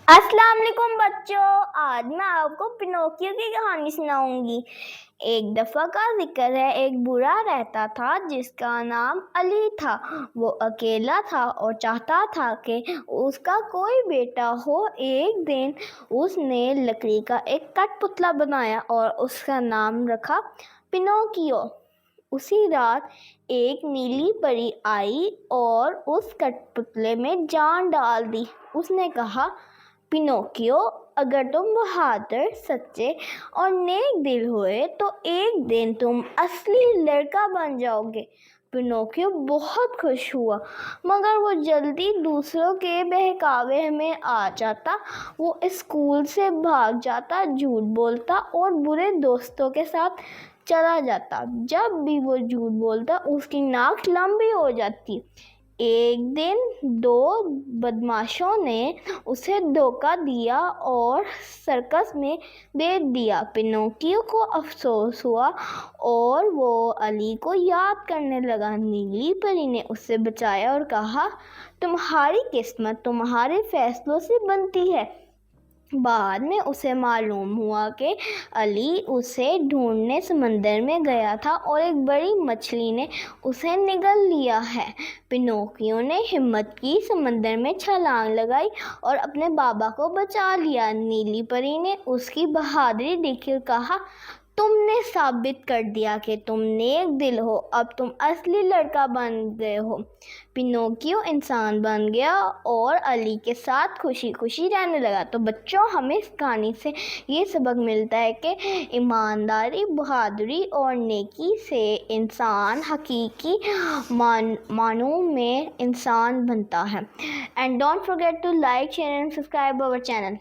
अस्सलाम वालेकुम बच्चों। आज मैं आपको पिनोकियो की कहानी सुनाऊंगी। एक दफा का जिक्र है, एक बूढ़ा रहता था जिसका नाम अली था। वो अकेला था और चाहता था कि उसका कोई बेटा हो। एक दिन उसने लकड़ी का एक कठपुतला बनाया और उसका नाम रखा पिनोकियो। उसी रात एक नीली परी आई और उस कठपुतले में जान डाल दी। उसने कहा, पिनोकियो, अगर तुम बहादुर, सच्चे और नेक दिल हुए तो एक दिन तुम असली लड़का बन जाओगे। पिनोकियो बहुत खुश हुआ, मगर वो जल्दी दूसरों के बहकावे में आ जाता। वो स्कूल से भाग जाता, झूठ बोलता और बुरे दोस्तों के साथ चला जाता। जब भी वो झूठ बोलता उसकी नाक लंबी हो जाती। एक दिन दो बदमाशों ने उसे धोखा दिया और सर्कस में भेज दिया। पिनोकियो को अफसोस हुआ और वो अली को याद करने लगा। नीली परी ने उसे बचाया और कहा, तुम्हारी किस्मत तुम्हारे फैसलों से बनती है। बाद में उसे मालूम हुआ कि अली उसे ढूंढने समंदर में गया था और एक बड़ी मछली ने उसे निगल लिया है। पिनोकियो ने हिम्मत की, समंदर में छलांग लगाई और अपने बाबा को बचा लिया। नीली परी ने उसकी बहादुरी देखी और कहा, तुमने साबित कर दिया कि तुम नेक दिल हो, अब तुम असली लड़का बन गए हो। पिनोकियो इंसान बन गया और अली के साथ खुशी खुशी रहने लगा। तो बच्चों, हमें इस कहानी से ये सबक मिलता है कि ईमानदारी, बहादुरी और नेकी से इंसान हकीकी मानों में इंसान बनता है। And don't forget to like, share and subscribe our channel.